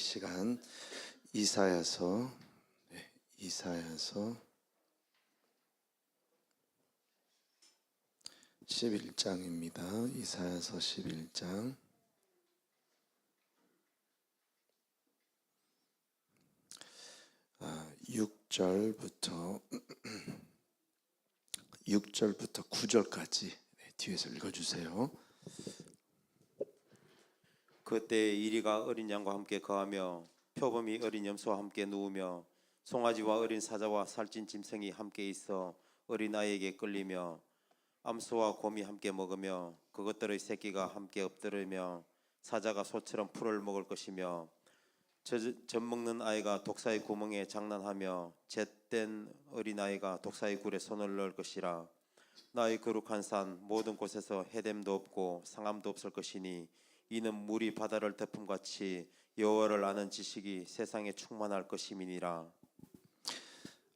시간 이사야서 11장입니다. 이사야서 11장 6절부터 9절까지 뒤에서 읽어주세요. 그때 이리가 어린 양과 함께 거하며 표범이 어린 염소와 함께 누우며 송아지와 어린 사자와 살찐 짐승이 함께 있어 어린 아이에게 끌리며 암소와 곰이 함께 먹으며 그것들의 새끼가 함께 엎드리며 사자가 소처럼 풀을 먹을 것이며 젖 먹는 아이가 독사의 구멍에 장난하며 잿된 어린 아이가 독사의 굴에 손을 넣을 것이라. 나의 거룩한 산 모든 곳에서 해됨도 없고 상함도 없을 것이니 이는 물이 바다를 덮음같이 여호와를 아는 지식이 세상에 충만할 것임이니라.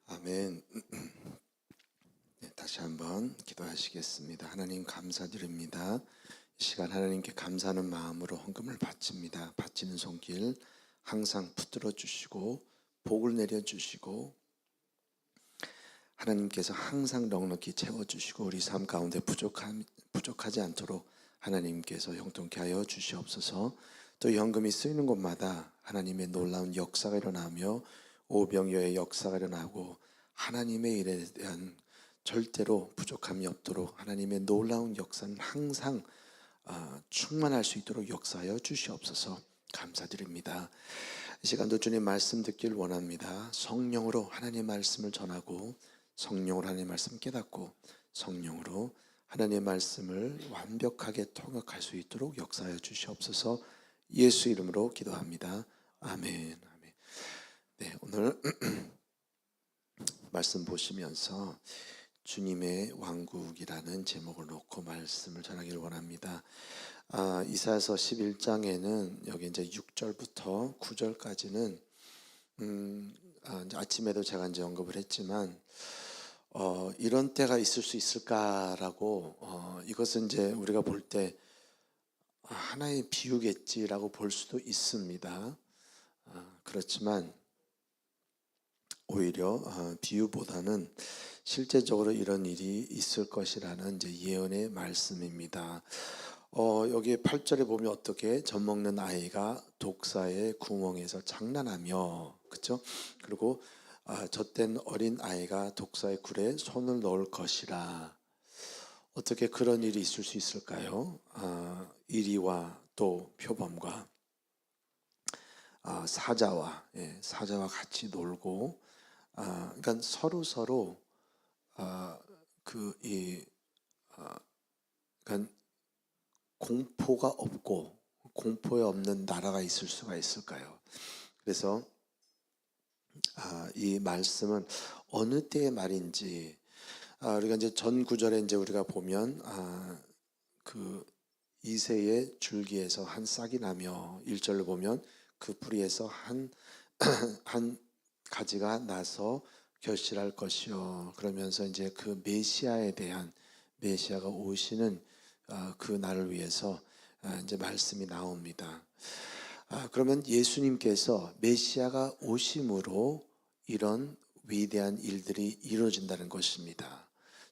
아멘. 다시 한번 기도하시겠습니다. 하나님 감사드립니다. 이 시간 하나님께 감사하는 마음으로 헌금을 바칩니다. 바치는 손길 항상 붙들어 주시고 복을 내려 주시고 하나님께서 항상 넉넉히 채워주시고 우리 삶 가운데 부족하지 않도록 하나님께서 형통케 하여 주시옵소서. 또 현금이 쓰이는 곳마다 하나님의 놀라운 역사가 일어나며 오병이어의 역사가 일어나고 하나님의 일에 대한 절대로 부족함이 없도록 하나님의 놀라운 역사는 항상 충만할 수 있도록 역사하여 주시옵소서. 감사드립니다. 이 시간도 주님 말씀 듣길 원합니다. 성령으로 하나님의 말씀을 전하고 성령으로 하나님의 말씀 깨닫고 성령으로 하나님의 말씀을 완벽하게 통역할 수 있도록 역사하여 주시옵소서. 예수 이름으로 기도합니다. 아멘. 아멘. 네, 오늘 말씀 보시면서 주님의 왕국이라는 제목을 놓고 말씀을 전하기를 원합니다. 이사야서 11장에는 여기 이제 6절부터 9절까지는 아침에도 제가 이제 언급을 했지만 이런 때가 있을 수 있을까라고 이것은 이제 우리가 볼 때 하나의 비유겠지라고 볼 수도 있습니다. 그렇지만 오히려 비유보다는 실제적으로 이런 일이 있을 것이라는 이제 예언의 말씀입니다. 여기 8절에 보면 어떻게 젖먹는 아이가 독사의 구멍에서 장난하며, 그렇죠? 그리고 젖된 어린 아이가 독사의 굴에 손을 넣을 것이라. 어떻게 그런 일이 있을 수 있을까요? 이리와 또 표범과 사자와 같이 놀고, 그러니까 서로 그러니까 공포가 없고 공포에 없는 나라가 있을 수가 있을까요? 그래서 이 말씀은 어느 때의 말인지 우리가 이제 전 구절에 이제 우리가 보면 그 이새의 줄기에서 한 싹이 나며 1절로 보면 그 뿌리에서 한 가지가 나서 결실할 것이요. 그러면서 이제 그 메시아에 대한 메시아가 오시는 그 날을 위해서 이제 말씀이 나옵니다. 그러면 예수님께서 메시아가 오심으로 이런 위대한 일들이 이루어진다는 것입니다.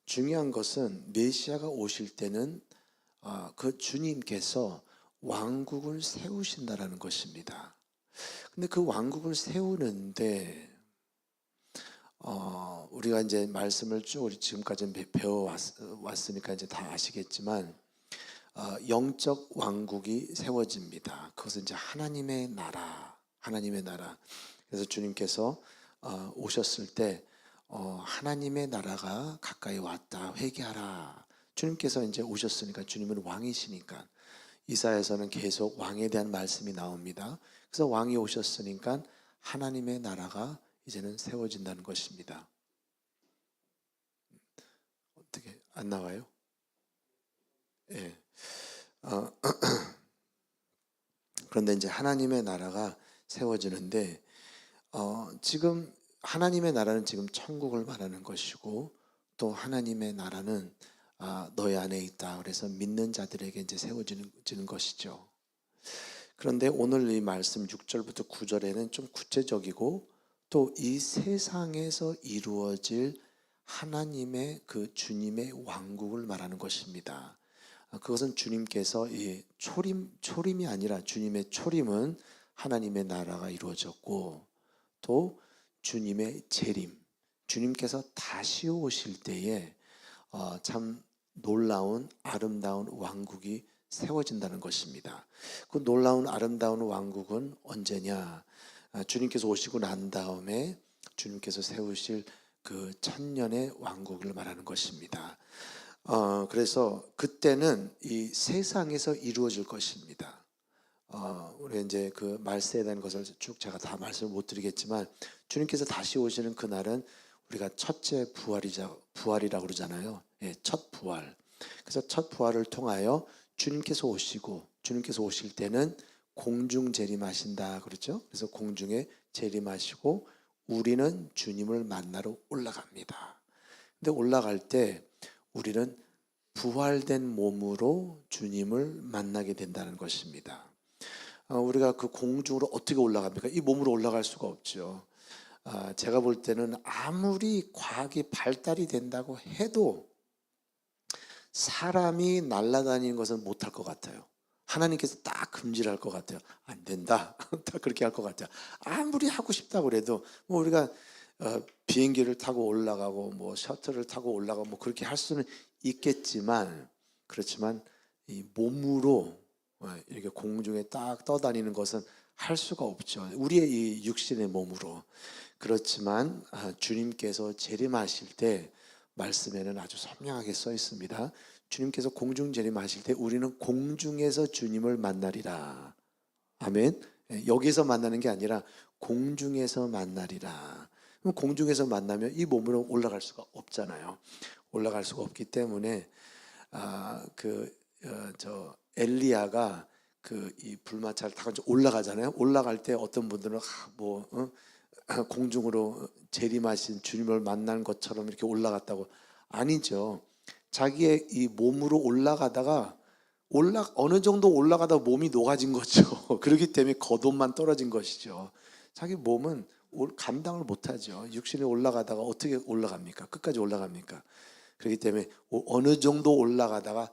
중요한 것은 메시아가 오실 때는 그 주님께서 왕국을 세우신다라는 것입니다. 근데 그 왕국을 세우는데 우리가 이제 말씀을 쭉 우리 지금까지 배워왔으니까 이제 다 아시겠지만 영적 왕국이 세워집니다. 그것은 이제 하나님의 나라. 그래서 주님께서 오셨을 때 하나님의 나라가 가까이 왔다. 회개하라. 주님께서 이제 오셨으니까 주님은 왕이시니까 이사야에서는 계속 왕에 대한 말씀이 나옵니다. 그래서 왕이 오셨으니까 하나님의 나라가 이제는 세워진다는 것입니다. 어떻게 안 나와요? 예. 그런데 이제 하나님의 나라가 세워지는데 지금 하나님의 나라는 지금 천국을 말하는 것이고 또 하나님의 나라는 너희 안에 있다. 그래서 믿는 자들에게 이제 세워지는 것이죠. 그런데 오늘 이 말씀 6절부터 9절에는 좀 구체적이고 또 이 세상에서 이루어질 하나님의 그 주님의 왕국을 말하는 것입니다. 그것은 주님께서 이 초림이 아니라 주님의 초림은 하나님의 나라가 이루어졌고 또 주님의 재림, 주님께서 다시 오실 때에 참 놀라운 아름다운 왕국이 세워진다는 것입니다. 그 놀라운 아름다운 왕국은 언제냐? 주님께서 오시고 난 다음에 주님께서 세우실 그 천년의 왕국을 말하는 것입니다. 그래서 그때는 이 세상에서 이루어질 것입니다. 우리 이제 그 말세에 대한 것을 쭉 제가 다 말씀을 못 드리겠지만 주님께서 다시 오시는 그날은 우리가 첫째 부활이라고 그러잖아요. 예, 첫 부활. 그래서 첫 부활을 통하여 주님께서 오실 때는 공중 재림하신다 그렇죠? 그래서 공중에 재림하시고 우리는 주님을 만나러 올라갑니다. 근데 올라갈 때 우리는 부활된 몸으로 주님을 만나게 된다는 것입니다. 우리가 그 공중으로 어떻게 올라갑니까? 이 몸으로 올라갈 수가 없죠. 제가 볼 때는 아무리 과학이 발달이 된다고 해도 사람이 날아다니는 것은 못할 것 같아요. 하나님께서 딱 금지를 할 것 같아요. 안 된다. 딱 그렇게 할 것 같아요. 아무리 하고 싶다고 그래도 뭐 우리가 비행기를 타고 올라가고 뭐 셔틀을 타고 올라가고 뭐 그렇게 할 수는 있겠지만 그렇지만 이 몸으로 이렇게 공중에 딱 떠다니는 것은 할 수가 없죠. 우리의 이 육신의 몸으로. 그렇지만 주님께서 재림하실 때 말씀에는 아주 선명하게 써 있습니다. 주님께서 공중 재림하실 때 우리는 공중에서 주님을 만나리라. 아멘. 여기서 만나는 게 아니라 공중에서 만나리라. 그럼 공중에서 만나면 이 몸으로 올라갈 수가 없잖아요. 올라갈 수가 없기 때문에 엘리야가 그 이 불마차를 타고 올라가잖아요. 올라갈 때 어떤 분들은 공중으로 재림하신 주님을 만난 것처럼 이렇게 올라갔다고. 아니죠. 자기의 이 몸으로 올라가다가 어느 정도 올라가다 몸이 녹아진 거죠. 그렇기 때문에 겉옷만 떨어진 것이죠. 자기 몸은 감당을 못하죠. 육신이 올라가다가 어떻게 올라갑니까? 끝까지 올라갑니까? 그렇기 때문에 어느 정도 올라가다가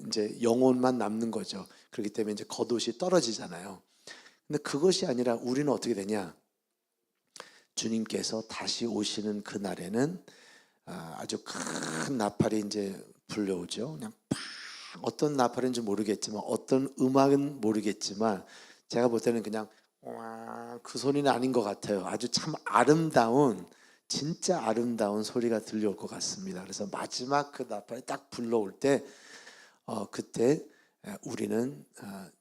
이제 영혼만 남는 거죠. 그렇기 때문에 이제 겉옷이 떨어지잖아요. 근데 그것이 아니라 우리는 어떻게 되냐? 주님께서 다시 오시는 그 날에는 아주 큰 나팔이 이제 불려오죠. 그냥 팍, 어떤 나팔인지 모르겠지만 어떤 음악은 모르겠지만 제가 볼 때는 그냥 그 소리는 아닌 것 같아요. 아주 참 아름다운 진짜 아름다운 소리가 들려올 것 같습니다. 그래서 마지막 그 나팔이 딱 불러올 때 그때 우리는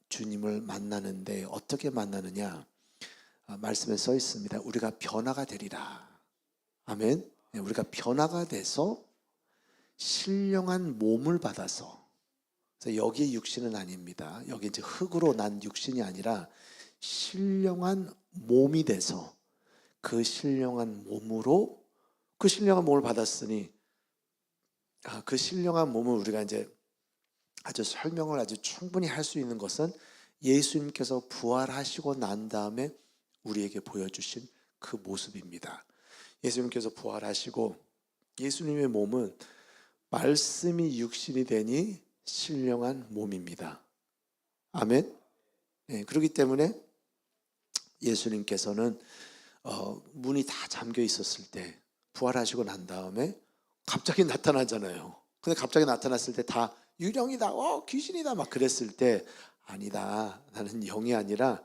주님을 만나는데 어떻게 만나느냐? 말씀에 써 있습니다. 우리가 변화가 되리라. 아멘. 우리가 변화가 돼서 신령한 몸을 받아서, 그래서 여기에 육신은 아닙니다. 여기 이제 흙으로 난 육신이 아니라 신령한 몸이 돼서 그 신령한 몸으로 그 신령한 몸을 받았으니 그 신령한 몸을 우리가 이제 아주 설명을 아주 충분히 할 수 있는 것은 예수님께서 부활하시고 난 다음에 우리에게 보여주신 그 모습입니다. 예수님께서 부활하시고 예수님의 몸은 말씀이 육신이 되니 신령한 몸입니다. 아멘. 네, 그렇기 때문에 예수님께서는 문이 다 잠겨 있었을 때 부활하시고 난 다음에 갑자기 나타나잖아요. 근데 갑자기 나타났을 때 다 유령이다, 귀신이다 막 그랬을 때 아니다, 나는 영이 아니라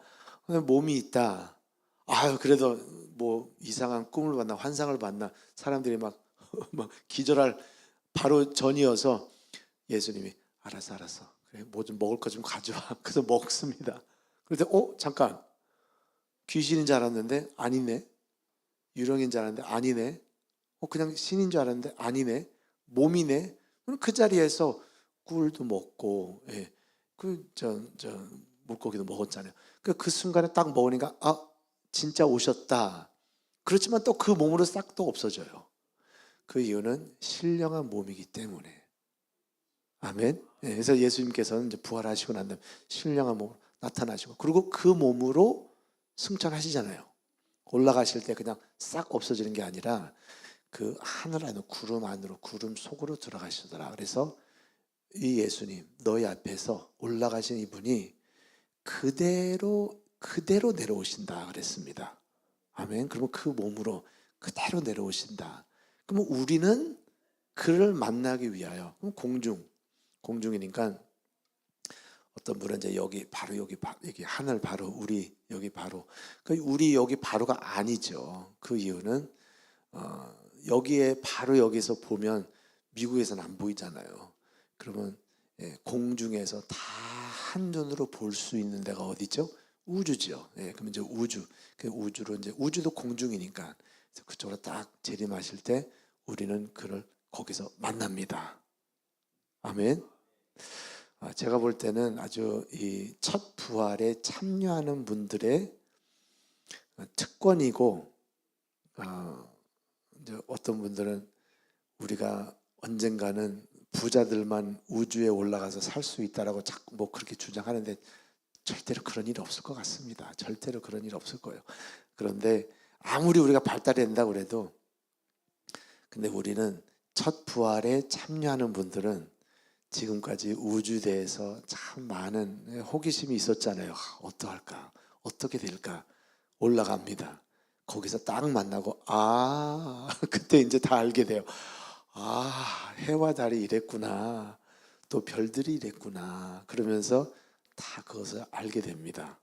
몸이 있다. 그래도 뭐 이상한 꿈을 봤나 환상을 봤나 사람들이 막 기절할 바로 전이어서 예수님이 알았어 그래 뭐 좀 먹을 거 좀 가져와. 그래서 먹습니다. 그런데 잠깐, 귀신인 줄 알았는데 아니네. 유령인 줄 알았는데 아니네. 그냥 신인 줄 알았는데 아니네. 몸이네. 그 자리에서 꿀도 먹고 물고기도 먹었잖아요. 그 순간에 딱 먹으니까 진짜 오셨다. 그렇지만 또 그 몸으로 싹 또 없어져요. 그 이유는 신령한 몸이기 때문에. 아멘. 그래서 예수님께서는 이제 부활하시고 난 다음에 신령한 몸 나타나시고, 그리고 그 몸으로 승천하시잖아요. 올라가실 때 그냥 싹 없어지는 게 아니라 그 하늘 안으로, 구름 안으로, 구름 속으로 들어가시더라. 그래서 이 예수님, 너희 앞에서 올라가신 이분이 그대로 내려오신다 그랬습니다. 아멘. 그러면 그 몸으로 그대로 내려오신다. 그러면 우리는 그를 만나기 위하여, 그럼 공중이니까 어떤 분은 이제 여기 하늘 바로, 우리 여기 바로, 우리 여기 바로가 아니죠. 그 이유는 여기에 바로 여기서 보면 미국에서는 안 보이잖아요. 그러면 공중에서 다 한눈으로 볼 수 있는 데가 어디죠? 우주죠. 그러면 이제 그 우주로 이제 우주도 공중이니까 그쪽으로 딱 재림하실 때 우리는 그를 거기서 만납니다. 아멘. 제가 볼 때는 아주 이 첫 부활에 참여하는 분들의 특권이고, 이제 어떤 분들은 우리가 언젠가는 부자들만 우주에 올라가서 살 수 있다라고 자꾸 뭐 그렇게 주장하는데 절대로 그런 일이 없을 것 같습니다. 절대로 그런 일이 없을 거예요. 그런데 아무리 우리가 발달이 된다고 그래도, 근데 우리는 첫 부활에 참여하는 분들은 지금까지 우주대에서 참 많은 호기심이 있었잖아요. 어떡할까? 어떻게 될까? 올라갑니다. 거기서 딱 만나고, 그때 이제 다 알게 돼요. 해와 달이 이랬구나. 또 별들이 이랬구나. 그러면서 다 그것을 알게 됩니다.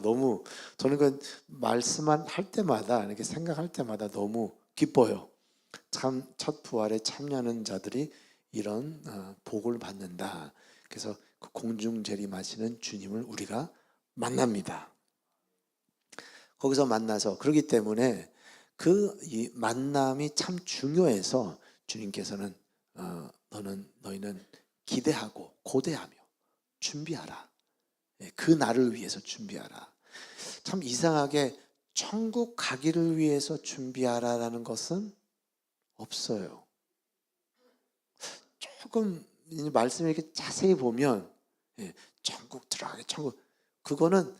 너무, 저는 그 말씀만 할 때마다, 이렇게 생각할 때마다 너무 기뻐요. 참, 첫 부활에 참여하는 자들이 이런 복을 받는다. 그래서 그 공중 재림하시는 주님을 우리가 만납니다. 거기서 만나서, 그렇기 때문에 이 만남이 참 중요해서 주님께서는 너희는 기대하고 고대하며 준비하라. 그 날을 위해서 준비하라. 참 이상하게 천국 가기를 위해서 준비하라라는 것은 없어요. 조금 말씀을 이렇게 자세히 보면 천국 들어가게, 천국, 그거는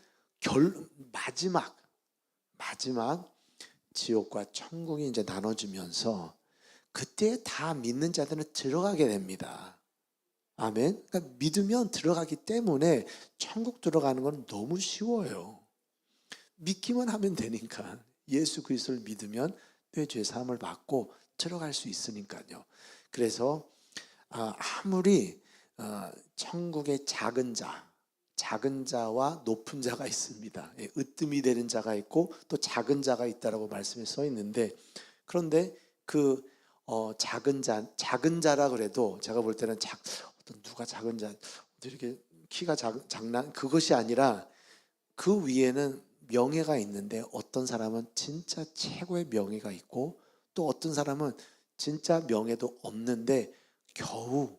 마지막 지옥과 천국이 이제 나눠지면서 그때 다 믿는 자들은 들어가게 됩니다. 아멘. 그러니까 믿으면 들어가기 때문에 천국 들어가는 건 너무 쉬워요. 믿기만 하면 되니까. 예수 그리스도를 믿으면 내 죄 사함을 받고 들어갈 수 있으니까요. 그래서 아무리 천국의 작은 자와 높은 자가 있습니다. 으뜸이 되는 자가 있고 또 작은 자가 있다라고 말씀에 써 있는데, 그런데 그 작은 자라 그래도 제가 볼 때는 누가 작은 자, 이렇게 키가 작나, 그것이 아니라 그 위에는 명예가 있는데, 어떤 사람은 진짜 최고의 명예가 있고 또 어떤 사람은 진짜 명예도 없는데 겨우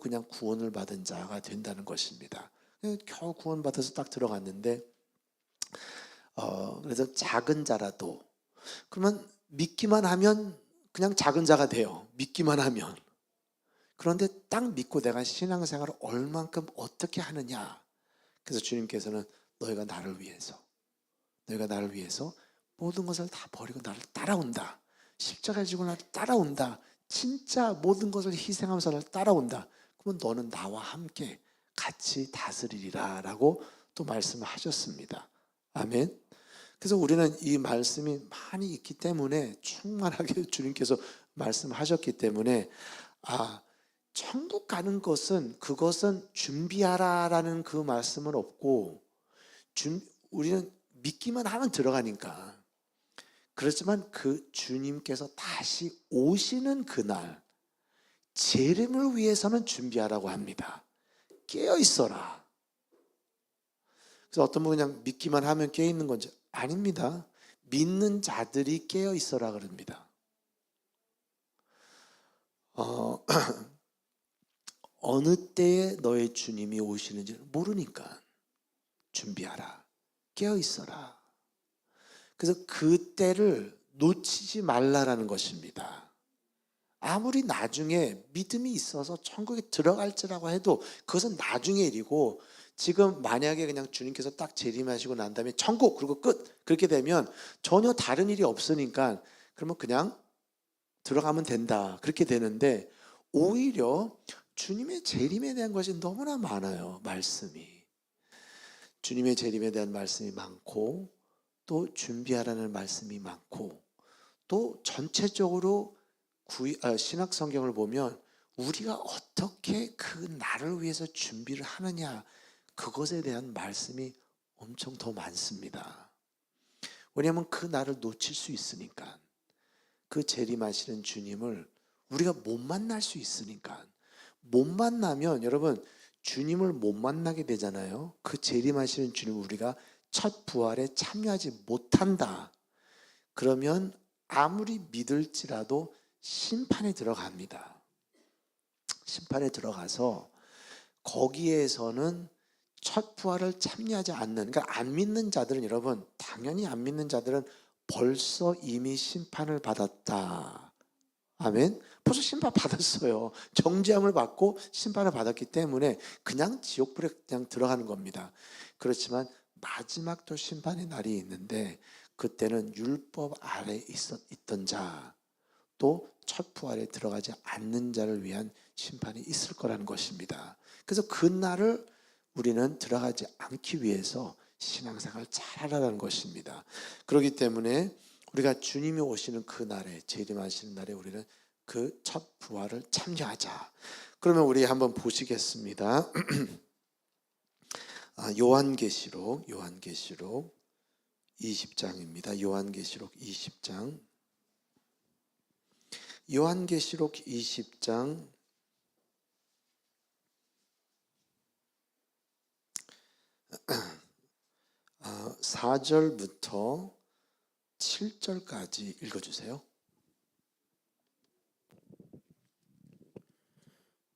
그냥 구원을 받은 자가 된다는 것입니다. 겨우 구원받아서 딱 들어갔는데, 그래서 작은 자라도, 그러면 믿기만 하면 그냥 작은 자가 돼요. 믿기만 하면. 그런데 딱 믿고 내가 신앙생활을 얼만큼 어떻게 하느냐. 그래서 주님께서는 너희가 나를 위해서 모든 것을 다 버리고 나를 따라온다. 십자가를 지고 나를 따라온다. 진짜 모든 것을 희생하면서 나를 따라온다. 그러면 너는 나와 함께 같이 다스리리라 라고 또 말씀하셨습니다. 아멘. 그래서 우리는 이 말씀이 많이 있기 때문에, 충만하게 주님께서 말씀하셨기 때문에, 천국 가는 그것은 준비하라라는 그 말씀은 없고, 우리는 믿기만 하면 들어가니까. 그렇지만 그 주님께서 다시 오시는 그날 재림을 위해서는 준비하라고 합니다. 깨어 있어라. 그래서 어떤 분은 그냥 믿기만 하면 깨어 있는 건지, 아닙니다. 믿는 자들이 깨어 있어라 그럽니다. 어느 때에 너의 주님이 오시는지 모르니까 준비하라. 깨어 있어라. 그래서 그 때를 놓치지 말라라는 것입니다. 아무리 나중에 믿음이 있어서 천국에 들어갈지라고 해도 그것은 나중의 일이고, 지금 만약에 그냥 주님께서 딱 재림하시고 난 다음에 천국 그리고 끝 그렇게 되면 전혀 다른 일이 없으니까 그러면 그냥 들어가면 된다 그렇게 되는데 오히려 주님의 재림에 대한 것이 너무나 많아요. 말씀이 주님의 재림에 대한 말씀이 많고 또 준비하라는 말씀이 많고 또 전체적으로 신약 성경을 보면 우리가 어떻게 그 날을 위해서 준비를 하느냐 그것에 대한 말씀이 엄청 더 많습니다. 왜냐하면 그 날을 놓칠 수 있으니까 그 재림하시는 주님을 우리가 못 만날 수 있으니까 못 만나면 여러분 주님을 못 만나게 되잖아요. 그 재림하시는 주님을 우리가 첫 부활에 참여하지 못한다. 그러면 아무리 믿을지라도 심판에 들어갑니다. 심판에 들어가서 거기에서는 첫 부활을 참여하지 않는 그러니까 안 믿는 자들은 여러분 당연히 안 믿는 자들은 벌써 이미 심판을 받았다. 아멘. 벌써 심판 받았어요. 정죄함을 받고 심판을 받았기 때문에 그냥 지옥불에 그냥 들어가는 겁니다. 그렇지만 마지막 또 심판의 날이 있는데 그때는 율법 아래 있던 자 또 첫 부활에 들어가지 않는 자를 위한 심판이 있을 거라는 것입니다. 그래서 그 날을 우리는 들어가지 않기 위해서 신앙생활을 잘하라는 것입니다. 그렇기 때문에 우리가 주님이 오시는 그 날에 재림하시는 날에 우리는 그 첫 부활을 참여하자. 그러면 우리 한번 보시겠습니다. 요한계시록 20장입니다. 요한계시록 20장 요한계시록 20장 4절부터 7절까지 읽어주세요.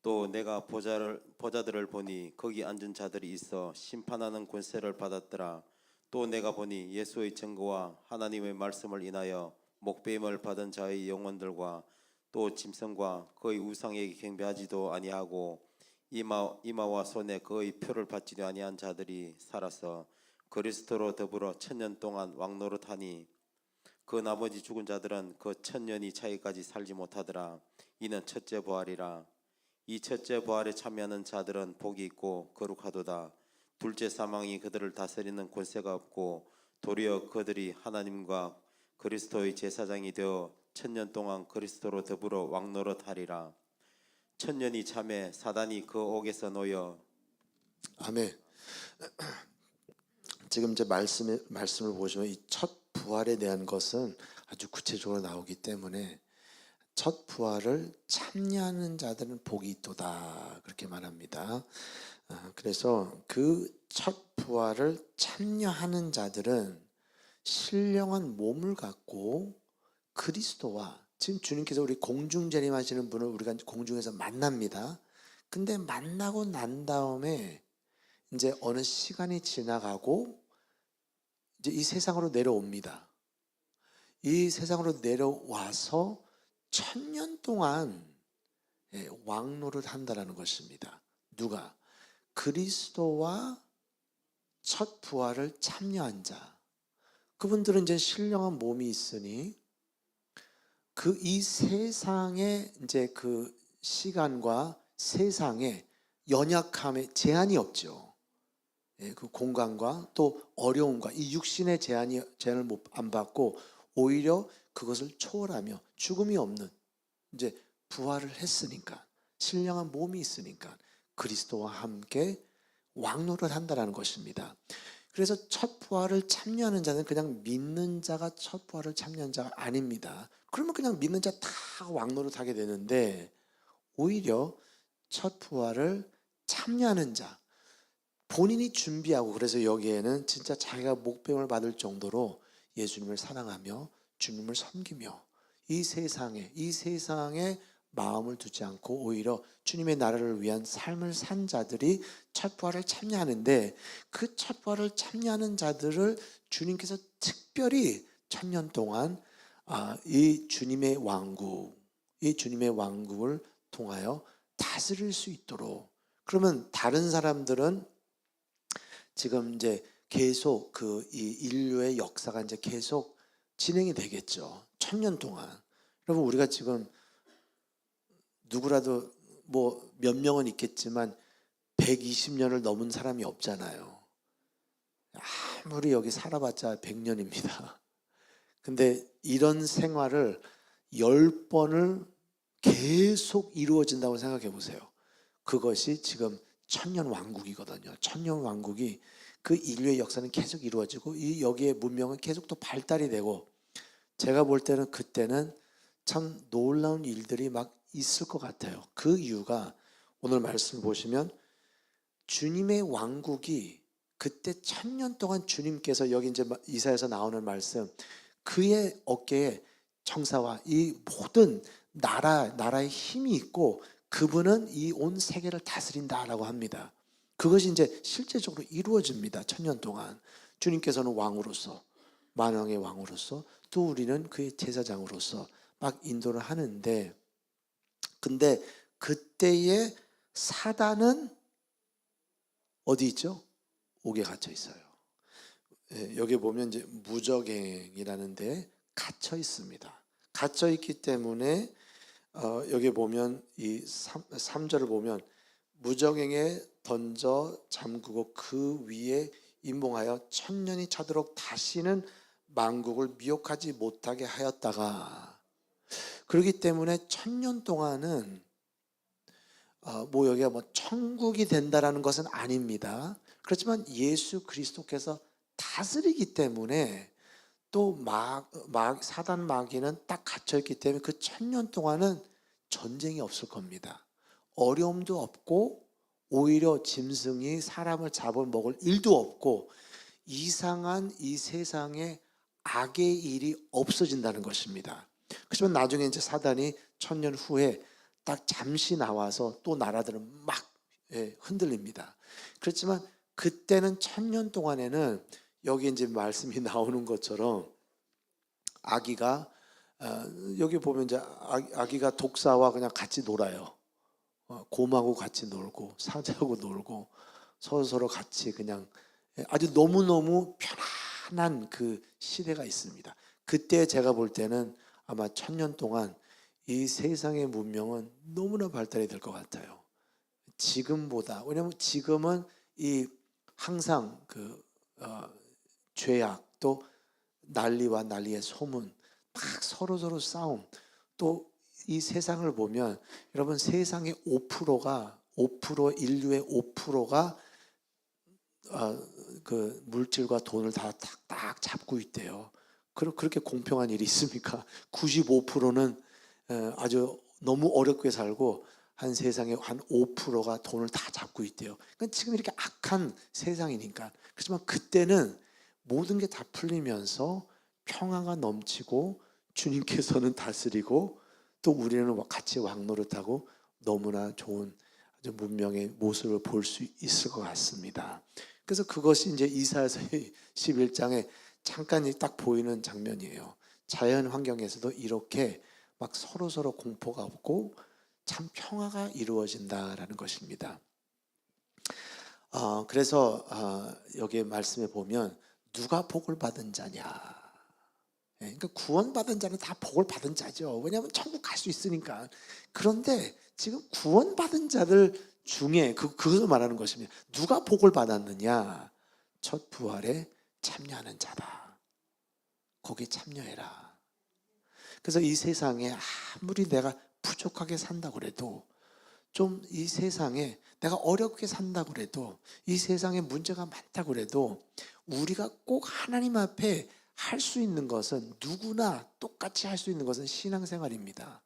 또 내가 보자들을 보니 거기 앉은 자들이 있어 심판하는 권세를 받았더라. 또 내가 보니 예수의 증거와 하나님의 말씀을 인하여 목배임을 받은 자의 영혼들과 또 짐승과 그의 우상에게 경배하지도 아니하고 이마와 손에 그의 표를 받지도 아니한 자들이 살아서 그리스도로 더불어 1000년 동안 왕노릇하니 그 나머지 죽은 자들은 그 1000년이 차이까지 살지 못하더라. 이는 첫째 부활이라. 이 첫째 부활에 참여하는 자들은 복이 있고 거룩하도다. 둘째 사망이 그들을 다스리는 권세가 없고 도리어 그들이 하나님과 그리스도의 제사장이 되어 1000년 동안 그리스도로 더불어 왕노릇하리라. 1000년이 참에 사단이 그 옥에서 놓여. 아멘. 지금 이제 말씀을 보시면 이 첫 부활에 대한 것은 아주 구체적으로 나오기 때문에 첫 부활을 참여하는 자들은 복이 있도다 그렇게 말합니다. 그래서 그 첫 부활을 참여하는 자들은 신령한 몸을 갖고 그리스도와 지금 주님께서 우리 공중 재림하시는 분을 우리가 공중에서 만납니다. 근데 만나고 난 다음에 이제 어느 시간이 지나가고 이제 이 세상으로 내려옵니다. 이 세상으로 내려와서 1000년 동안 왕노를 한다라는 것입니다. 누가? 그리스도와 첫 부활을 참여한 자. 그분들은 이제 신령한 몸이 있으니 그 이 세상의 이제 그 시간과 세상의 연약함에 제한이 없죠. 그 공간과 또 어려움과 이 육신의 제한을 안 받고 오히려 그것을 초월하며 죽음이 없는 이제 부활을 했으니까 신령한 몸이 있으니까 그리스도와 함께 왕노를 한다라는 것입니다. 그래서 첫 부활을 참여하는 자는 그냥 믿는 자가 첫 부활을 참여한 자가 아닙니다. 그러면 그냥 믿는 자 다 왕노를 하게 되는데 오히려 첫 부활을 참여하는 자 본인이 준비하고 그래서 여기에는 진짜 자기가 목배임을 받을 정도로 예수님을 사랑하며 주님을 섬기며 이 세상에 마음을 두지 않고 오히려 주님의 나라를 위한 삶을 산 자들이 첫 부활을 참여하는데 그 첫 부활을 참여하는 자들을 주님께서 특별히 1000년 동안 이 주님의 왕국을 통하여 다스릴 수 있도록 그러면 다른 사람들은 지금 이제 계속 이 인류의 역사가 이제 계속 진행이 되겠죠. 1000년 동안. 여러분, 우리가 지금 누구라도 뭐 몇 명은 있겠지만 120년을 넘은 사람이 없잖아요. 아무리 여기 살아봤자 100년입니다. 근데 이런 생활을 10번을 계속 이루어진다고 생각해 보세요. 그것이 지금 천년 왕국이거든요. 천년 왕국이 그 인류의 역사는 계속 이루어지고 이 여기에 문명은 계속 또 발달이 되고, 제가 볼 때는 그때는 참 놀라운 일들이 막 있을 것 같아요. 그 이유가 오늘 말씀 보시면 주님의 왕국이 그때 1000년 동안 주님께서 여기 이제 이사야에서 나오는 말씀, 그의 어깨에 청사와 이 모든 나라의 힘이 있고 그분은 이 온 세계를 다스린다라고 합니다. 그것이 이제 실제적으로 이루어집니다. 1000년 동안 주님께서는 왕으로서, 만왕의 왕으로서, 또 우리는 그의 제사장으로서 막 인도를 하는데, 근데 그때의 사단은 어디 있죠? 옥에 갇혀 있어요. 여기 보면 이제 무적행이라는 데 갇혀 있습니다. 갇혀 있기 때문에 여기 보면 이 3절을 보면 무적행에 던져 잠그고 그 위에 임봉하여 1000년이 차도록 다시는 만국을 미혹하지 못하게 하였다가, 그렇기 때문에 1000년 동안은 뭐 여기가 뭐 천국이 된다라는 것은 아닙니다. 그렇지만 예수 그리스도께서 다스리기 때문에 또 사단 마귀는 딱 갇혀있기 때문에 그 1000년 동안은 전쟁이 없을 겁니다. 어려움도 없고 오히려 짐승이 사람을 잡아먹을 일도 없고 이상한 이 세상에 악의 일이 없어진다는 것입니다. 그렇지만 나중에 이제 사단이 1000년 후에 딱 잠시 나와서 또 나라들은 막 흔들립니다. 그렇지만 그때는 1000년 동안에는 여기 이제 말씀이 나오는 것처럼 아기가 여기 보면 이제 아기가 독사와 그냥 같이 놀아요. 곰하고 같이 놀고 사자하고 놀고 서로 같이 그냥 아주 너무너무 편안한 그 시대가 있습니다. 그때 제가 볼 때는 아마 1000년 동안 이 세상의 문명은 너무나 발달이 될 것 같아요. 지금보다. 왜냐하면 지금은 이 항상 죄악, 또 난리와 난리의 소문, 막 서로 싸움, 또 이 세상을 보면 여러분, 세상의 5% 인류의 5%가 그 물질과 돈을 다 딱 잡고 있대요. 그렇게 공평한 일이 있습니까? 95%는 아주 너무 어렵게 살고 한 세상의 한 5%가 돈을 다 잡고 있대요. 그러니까 지금 이렇게 악한 세상이니까. 그렇지만 그때는 모든 게 다 풀리면서 평화가 넘치고 주님께서는 다스리고 또 우리는 같이 왕노릇하고 너무나 좋은 아주 문명의 모습을 볼 수 있을 것 같습니다. 그래서 그것이 이제 이사야서 11장에 잠깐 딱 보이는 장면이에요. 자연 환경에서도 이렇게 막 서로 공포가 없고 참 평화가 이루어진다라는 것입니다. 그래서 여기 말씀에 보면 누가 복을 받은 자냐. 그러니까 구원받은 자는 다 복을 받은 자죠. 왜냐하면 천국 갈 수 있으니까. 그런데 지금 구원받은 자들 중에 그것을 말하는 것입니다. 누가 복을 받았느냐? 첫 부활에 참여하는 자다. 거기에 참여해라. 그래서 이 세상에 아무리 내가 부족하게 산다고 그래도, 좀 이 세상에 내가 어렵게 산다고 그래도, 이 세상에 문제가 많다고 그래도 우리가 꼭 하나님 앞에 할 수 있는 것은, 누구나 똑같이 할 수 있는 것은 신앙생활입니다.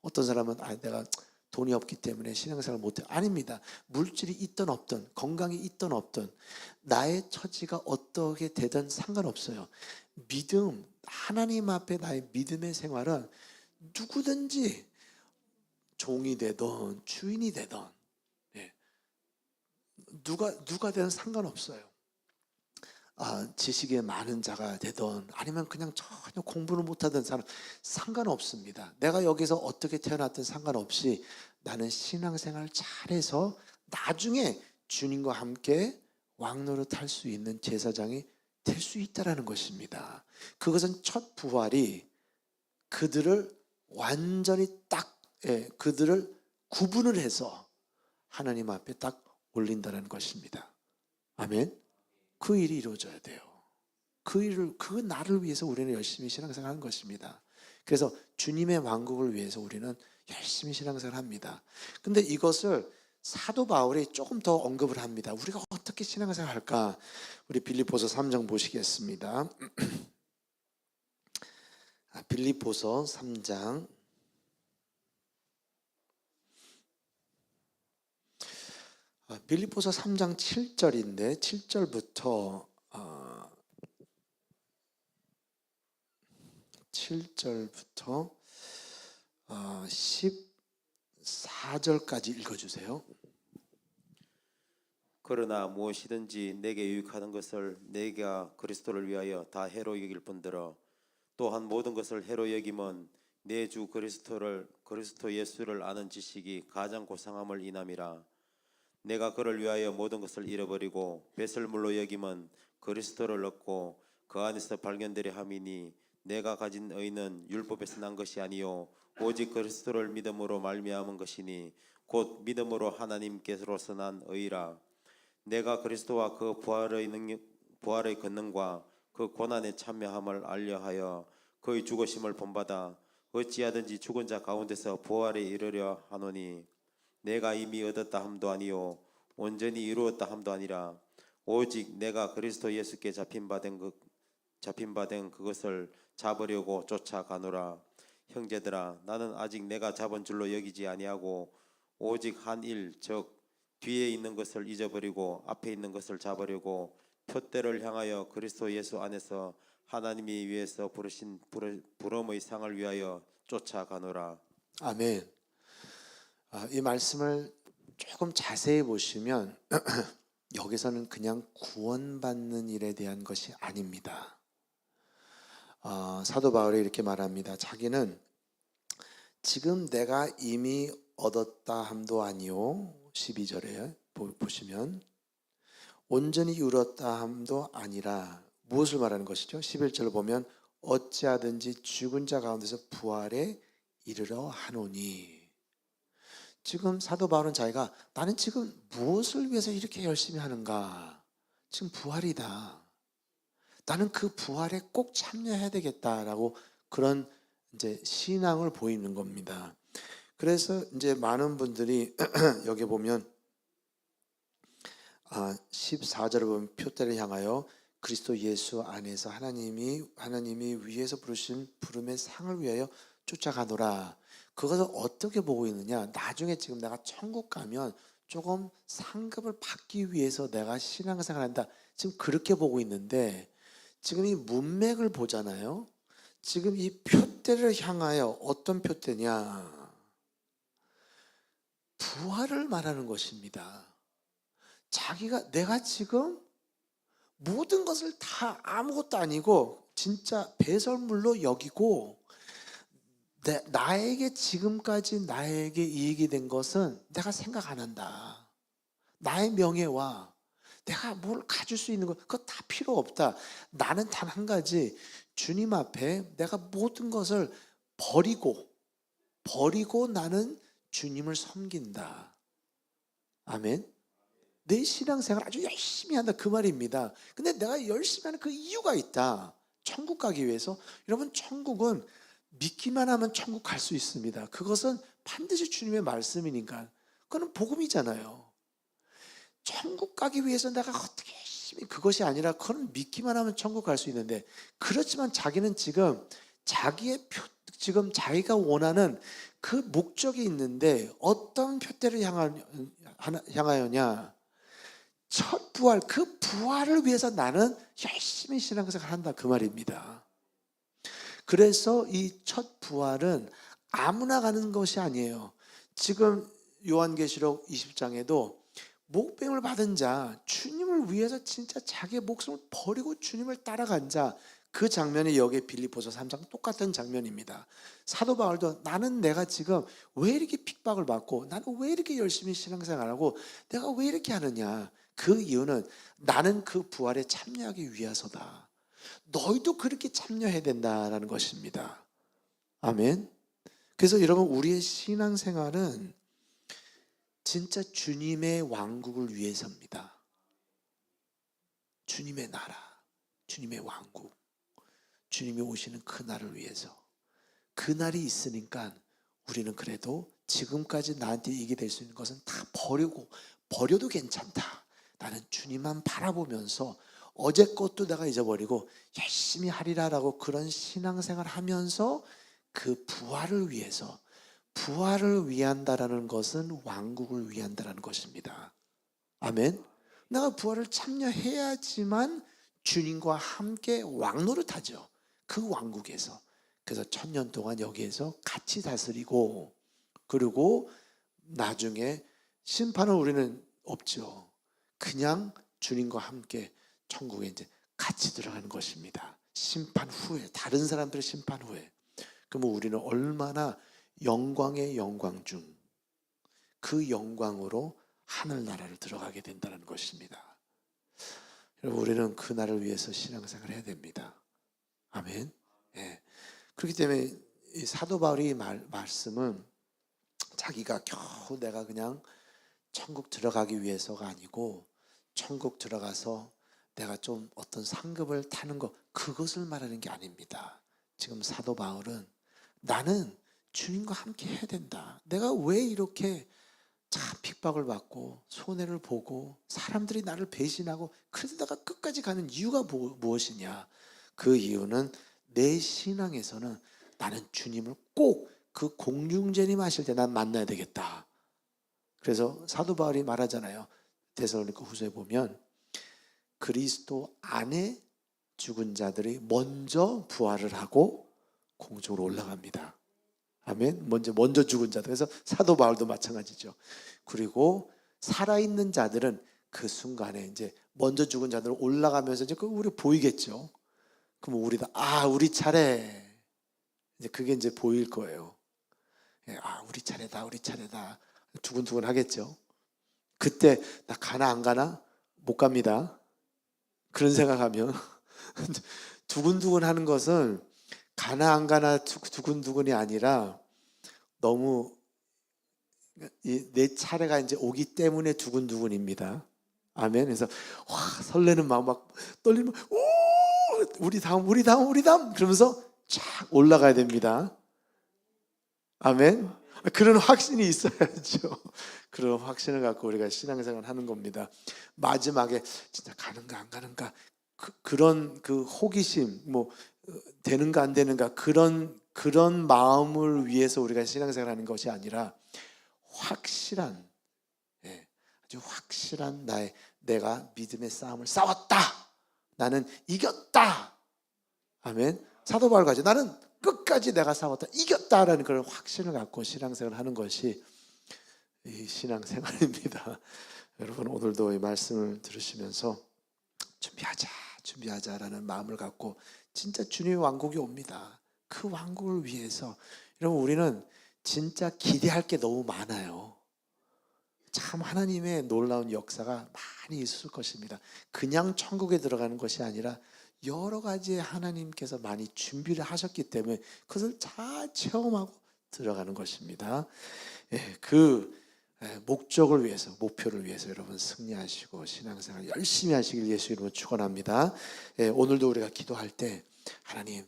어떤 사람은 내가 돈이 없기 때문에 신앙생활 못해. 아닙니다. 물질이 있든 없든, 건강이 있든 없든, 나의 처지가 어떻게 되든 상관없어요. 믿음, 하나님 앞에 나의 믿음의 생활은 누구든지 종이 되든 주인이 되든 누가 되든 상관없어요. 지식에 많은 자가 되든 아니면 그냥 전혀 공부를 못하던 사람, 상관없습니다. 내가 여기서 어떻게 태어났든 상관없이 나는 신앙생활 잘해서 나중에 주님과 함께 왕노릇할 수 있는 제사장이 될 수 있다라는 것입니다. 그것은 첫 부활이 그들을 완전히 딱 그들을 구분을 해서 하나님 앞에 딱 올린다는 것입니다. 아멘. 그 일이 이루어져야 돼요. 그 나를 위해서 우리는 열심히 신앙생활 하는 것입니다. 그래서 주님의 왕국을 위해서 우리는 열심히 신앙생활 합니다. 근데 이것을 사도 바울이 조금 더 언급을 합니다. 우리가 어떻게 신앙생활 할까? 우리 빌립보서 3장 보시겠습니다. 빌립보서 3장 빌립보서 3장 7절인데 7절부터 14절까지 읽어주세요. 그러나 무엇이든지 내게 유익하는 것을 내가 그리스도를 위하여 다 해로 여길 뿐더러 또한 모든 것을 해로 여김은 내 주 그리스도 예수를 아는 지식이 가장 고상함을 인함이라. 내가 그를 위하여 모든 것을 잃어버리고 배설물로 여김은 그리스도를 얻고 그 안에서 발견되려 함이니 내가 가진 의는 율법에서 난 것이 아니요 오직 그리스도를 믿음으로 말미암은 것이니 곧 믿음으로 하나님께로서 난 의라. 내가 그리스도와 그 부활의 권능과 그 고난에 참여함을 알려하여 그의 죽으심을 본받아 어찌하든지 죽은 자 가운데서 부활에 이르려 하노니 내가 이미 얻었다 함도 아니요 온전히 이루었다 함도 아니라 오직 내가 그리스도 예수께 잡힌 바 된 그것을 잡으려고 쫓아가노라. 형제들아, 나는 아직 내가 잡은 줄로 여기지 아니하고 오직 한 일 즉 뒤에 있는 것을 잊어버리고 앞에 있는 것을 잡으려고 표대를 향하여 그리스도 예수 안에서 하나님이 위에서 부르신 부름의 상을 위하여 쫓아가노라. 아멘. 이 말씀을 조금 자세히 보시면 여기서는 그냥 구원받는 일에 대한 것이 아닙니다. 사도 바울이 이렇게 말합니다. 자기는 지금 내가 이미 얻었다 함도 아니요 12절에 보시면 온전히 이루었다 함도 아니라 무엇을 말하는 것이죠? 11절을 보면 어찌하든지 죽은 자 가운데서 부활에 이르러 하노니. 지금 사도 바울은 자기가 나는 지금 무엇을 위해서 이렇게 열심히 하는가? 지금 부활이다. 나는 그 부활에 꼭 참여해야 되겠다라고 그런 이제 신앙을 보이는 겁니다. 그래서 이제 많은 분들이 여기 보면 14절을 보면 표대를 향하여 그리스도 예수 안에서 하나님이 위에서 부르신 부름의 상을 위하여 쫓아가노라. 그것을 어떻게 보고 있느냐? 나중에 지금 내가 천국 가면 조금 상급을 받기 위해서 내가 신앙생활한다. 지금 그렇게 보고 있는데 지금 이 문맥을 보잖아요. 지금 이 표대를 향하여 어떤 표대냐? 부활을 말하는 것입니다. 내가 지금 모든 것을 다 아무것도 아니고 진짜 배설물로 여기고 나에게 지금까지 나에게 이익이 된 것은 내가 생각 안 한다. 나의 명예와 내가 뭘 가질 수 있는 것 그거 다 필요 없다. 나는 단 한 가지 주님 앞에 내가 모든 것을 버리고 나는 주님을 섬긴다. 아멘. 내 신앙생활 아주 열심히 한다 그 말입니다. 근데 내가 열심히 하는 그 이유가 있다. 천국 가기 위해서. 여러분 천국은 믿기만 하면 천국 갈 수 있습니다. 그것은 반드시 주님의 말씀이니까. 그거는 복음이잖아요. 천국 가기 위해서 내가 어떻게 열심히 그것이 아니라 그건 믿기만 하면 천국 갈 수 있는데 그렇지만 자기는 지금 자기가 원하는 그 목적이 있는데 어떤 표대를 향하여냐? 첫 부활, 그 부활을 위해서 나는 열심히 신앙생활을 한다 그 말입니다. 그래서 이 첫 부활은 아무나 가는 것이 아니에요. 지금 요한계시록 20장에도 목배임을 받은 자, 주님을 위해서 진짜 자기의 목숨을 버리고 주님을 따라간 자, 그 장면이 여기 빌립보서 3장 똑같은 장면입니다. 사도 바울도 나는 내가 지금 왜 이렇게 핍박을 받고 나는 왜 이렇게 열심히 신앙생활하고 내가 왜 이렇게 하느냐. 그 이유는 나는 그 부활에 참여하기 위해서다. 너희도 그렇게 참여해야 된다라는 것입니다. 아멘. 그래서 여러분, 우리의 신앙생활은 진짜 주님의 왕국을 위해서입니다. 주님의 나라, 주님의 왕국, 주님이 오시는 그 날을 위해서. 그 날이 있으니까 우리는 그래도 지금까지 나한테 이익이 될 수 있는 것은 다 버려도 괜찮다. 나는 주님만 바라보면서 어제 것도 내가 잊어버리고 열심히 하리라라고 그런 신앙생활 하면서 그 부활을 위해서, 부활을 위한다라는 것은 왕국을 위한다라는 것입니다. 아멘. 내가 부활을 참여해야지만 주님과 함께 왕노릇하죠. 그 왕국에서. 그래서 1000년 동안 여기에서 같이 다스리고, 그리고 나중에 심판은 우리는 없죠. 그냥 주님과 함께 천국에 이제 같이 들어가는 것입니다. 심판 후에, 다른 사람들의 심판 후에. 그러면 우리는 얼마나 영광의 영광 중 그 영광으로 하늘나라를 들어가게 된다는 것입니다. 여러분, 우리는 그 날을 위해서 신앙생활을 해야 됩니다. 아멘. 예. 그렇기 때문에 이 사도 바울이 말씀은 자기가 겨우 내가 그냥 천국 들어가기 위해서가 아니고, 천국 들어가서 내가 좀 어떤 상급을 타는 것, 그것을 말하는 게 아닙니다. 지금 사도 바울은 나는 주님과 함께 해야 된다. 내가 왜 이렇게 참 핍박을 받고 손해를 보고 사람들이 나를 배신하고 그래도 내가 끝까지 가는 이유가 무엇이냐? 그 이유는 내 신앙에서는 나는 주님을 꼭 그 공중제님 하실 때 난 만나야 되겠다. 그래서 사도 바울이 말하잖아요. 데살로니가 후서에 보면 그리스도 안에 죽은 자들이 먼저 부활을 하고 공중으로 올라갑니다. 아멘. 먼저 죽은 자들. 그래서 사도 바울도 마찬가지죠. 그리고 살아있는 자들은 그 순간에 이제 먼저 죽은 자들은 올라가면서 이제 그 우리 보이겠죠. 그럼 우리도 우리 차례. 이제 그게 이제 보일 거예요. 우리 차례다, 우리 차례다. 두근두근 하겠죠. 그때 나 가나 안 가나? 못 갑니다. 그런 생각하면 두근두근 하는 것은 가나 안 가나 두근두근이 아니라 너무 내 차례가 이제 오기 때문에 두근두근입니다. 아멘. 그래서 설레는 마음 막 떨리면 우리 다음 그러면서 쫙 올라가야 됩니다. 아멘. 그런 확신이 있어야죠. 그런 확신을 갖고 우리가 신앙생활을 하는 겁니다. 마지막에 진짜 가는가 안 가는가 그런 그 호기심, 되는가 안 되는가 그런 마음을 위해서 우리가 신앙생활하는 것이 아니라 확실한, 아주 확실한 내가 믿음의 싸움을 싸웠다. 나는 이겼다. 아멘. 사도 바울 같이 나는 끝까지 내가 싸웠다, 이겼다라는 그런 확신을 갖고 신앙생활을 하는 것이 이 신앙생활입니다. 여러분, 오늘도 이 말씀을 들으시면서 준비하자라는 마음을 갖고 진짜 주님의 왕국이 옵니다. 그 왕국을 위해서 여러분, 우리는 진짜 기대할 게 너무 많아요. 참 하나님의 놀라운 역사가 많이 있을 것입니다. 그냥 천국에 들어가는 것이 아니라 여러 가지 하나님께서 많이 준비를 하셨기 때문에 그것을 잘 체험하고 들어가는 것입니다. 그 목적을 위해서, 목표를 위해서 여러분 승리하시고 신앙생활 열심히 하시길 예수 이름으로 축원합니다. 오늘도 우리가 기도할 때 하나님,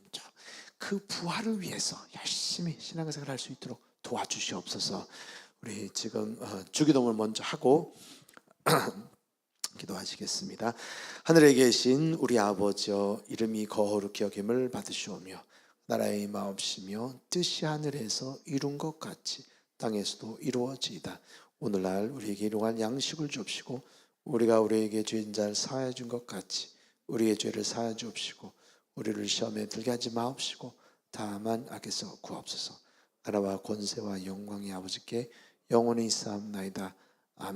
그 부활을 위해서 열심히 신앙생활 할 수 있도록 도와주시옵소서. 우리 지금 주기도문을 먼저 하고 기도하시겠습니다. 하늘에 계신 우리 아버지여, 이름이 거룩히 여김을 받으시오며 나라의 임하옵시며 뜻이 하늘에서 이룬 것 같이 땅에서도 이루어지이다. 오늘날 우리에게 일용할 양식을 주옵시고 우리가 우리에게 죄인 자를 사하여 준 것 같이 우리의 죄를 사하여 주옵시고 우리를 시험에 들게 하지 마옵시고 다만 악에서 구하옵소서. 나라와 권세와 영광이 아버지께 영원히 있사옵나이다. 아멘.